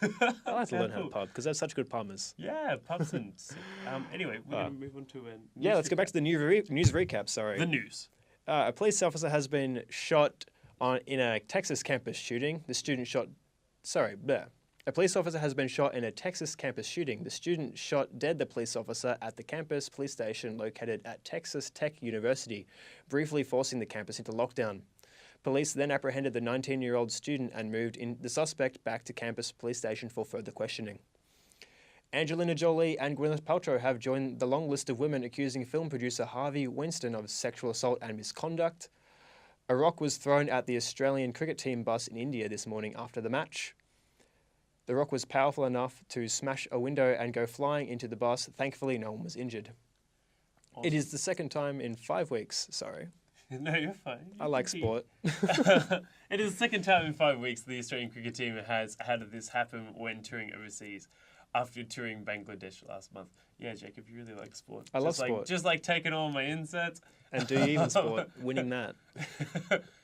I like to learn how to Cool. pub because they're such good pummers. Yeah, pubs and sick. Anyway, we're going to move on to Yeah, let's go back to the news recap. Sorry. the news. A police officer has been shot in a Texas campus shooting. The student shot. Sorry, bleh. A police officer has been shot in a Texas campus shooting. The student shot dead the police officer at the campus police station located at Texas Tech University, briefly forcing the campus into lockdown. Police then apprehended the 19-year-old student and moved the suspect back to campus police station for further questioning. Angelina Jolie and Gwyneth Paltrow have joined the long list of women accusing film producer Harvey Weinstein of sexual assault and misconduct. A rock was thrown at the Australian cricket team bus in India this morning after the match. The rock was powerful enough to smash a window and go flying into the bus. Thankfully, no one was injured. Awesome. It is the second time in 5 weeks. Sorry. No, you're fine. I like sport. It is the second time in 5 weeks the Australian cricket team has had this happen when touring overseas after touring Bangladesh last month. Yeah, Jacob, you really like sport. I love sport. Just like taking all my inserts. And do you even sport, winning that.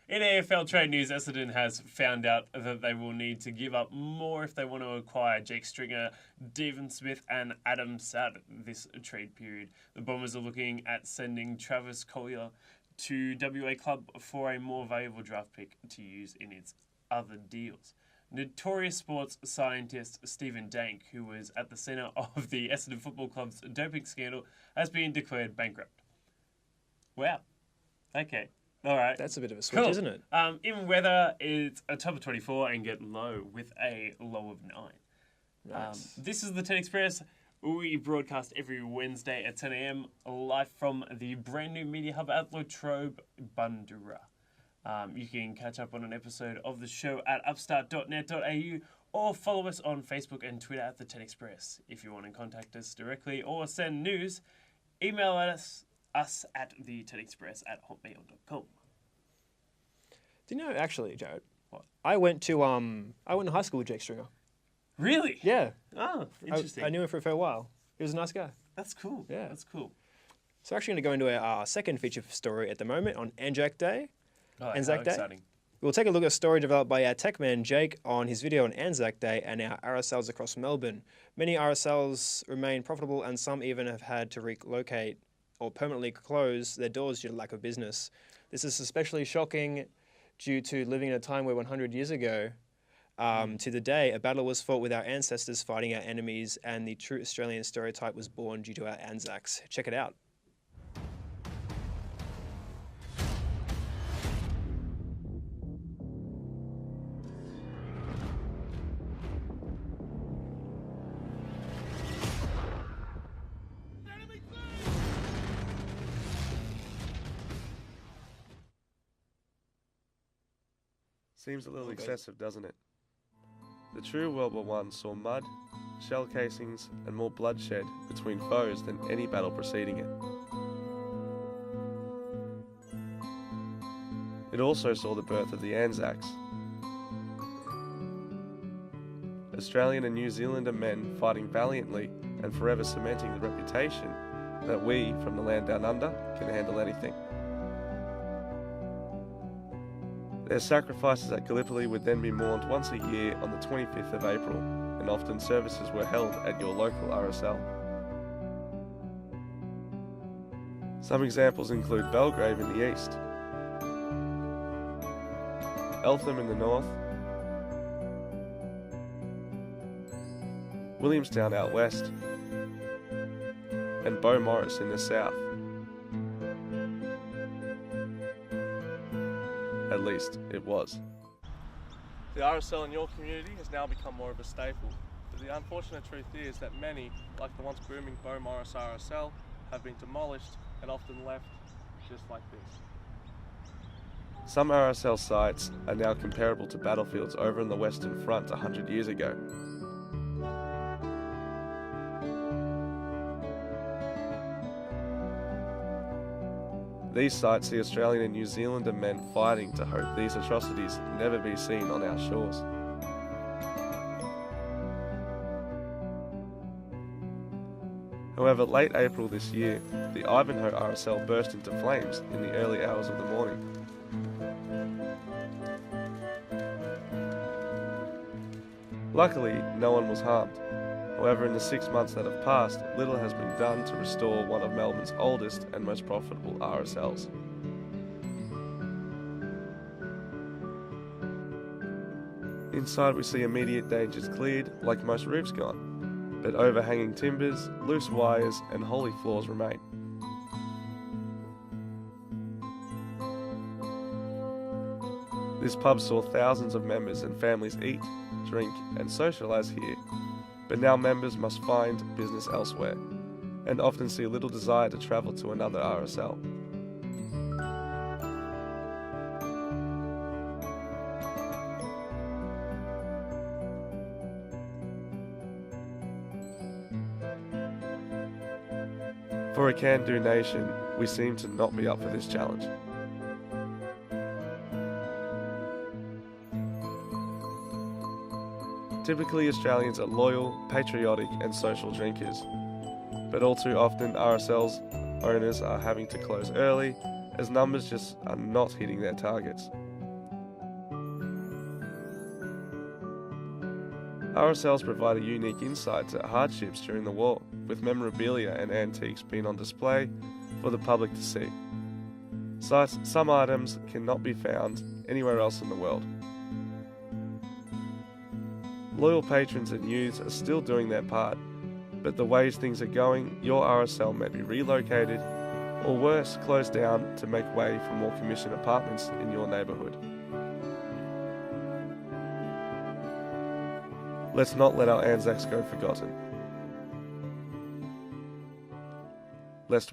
In AFL trade news, Essendon has found out that they will need to give up more if they want to acquire Jake Stringer, Devon Smith and Adam Saad this trade period. The Bombers are looking at sending Travis Collier to WA club for a more valuable draft pick to use in its other deals. Notorious sports scientist Stephen Dank, who was at the centre of the Essendon Football Club's doping scandal, has been declared bankrupt. Wow. Okay. All right. That's a bit of a switch, Cool. isn't it? In weather, it's a top of 24 and get low with a low of 9. Nice. This is the 10 Express. We broadcast every Wednesday at 10 a.m. live from the brand new media hub at Latrobe, Bundoora. You can catch up on an episode of the show at upstart.net.au or follow us on Facebook and Twitter at the 10 Express. If you want to contact us directly or send news, email us at the 10 Express at hotmail.com. Do you know, actually, Jared? What? I went to high school with Jake Stringer. Really? Yeah. Oh, interesting. I knew him for a fair while. He was a nice guy. That's cool. Yeah. That's cool. So we're actually going to go into our second feature story at the moment on Anzac Day. Oh, Anzac how Day? exciting. We'll take a look at a story developed by our tech man Jake on his video on Anzac Day and our RSLs across Melbourne. Many RSLs remain profitable and some even have had to relocate or permanently close their doors due to lack of business. This is especially shocking due to living in a time where 100 years ago to the day, a battle was fought with our ancestors fighting our enemies and the true Australian stereotype was born due to our Anzacs. Check it out. Seems a little excessive, doesn't it? The true World War I saw mud, shell casings, and more bloodshed between foes than any battle preceding it. It also saw the birth of the Anzacs, Australian and New Zealander men fighting valiantly and forever cementing the reputation that we, from the land down under, can handle anything. Their sacrifices at Gallipoli would then be mourned once a year on the 25th of April, and often services were held at your local RSL. Some examples include Belgrave in the east, Eltham in the north, Williamstown out west, and Beaumaris in the south. At least, it was. The RSL in your community has now become more of a staple, but the unfortunate truth is that many, like the once booming Beaumaris RSL, have been demolished and often left just like this. Some RSL sites are now comparable to battlefields over in the Western Front 100 years ago. These sites see Australian and New Zealander men fighting to hope these atrocities never be seen on our shores. However, late April this year, the Ivanhoe RSL burst into flames in the early hours of the morning. Luckily, no one was harmed. However, in the 6 months that have passed, little has been done to restore one of Melbourne's oldest and most profitable RSLs. Inside we see immediate dangers cleared, like most roofs gone, but overhanging timbers, loose wires and holey floors remain. This pub saw thousands of members and families eat, drink and socialise here, but now members must find business elsewhere, and often see little desire to travel to another RSL. For a can-do nation, we seem to not be up for this challenge. Typically, Australians are loyal, patriotic and social drinkers, but all too often RSL's owners are having to close early as numbers just are not hitting their targets. RSLs provide a unique insight to hardships during the war, with memorabilia and antiques being on display for the public to see. Some items cannot be found anywhere else in the world. Loyal patrons and youths are still doing their part, but the ways things are going, your RSL may be relocated, or worse, closed down to make way for more commission apartments in your neighbourhood. Let's not let our Anzacs go forgotten. Lest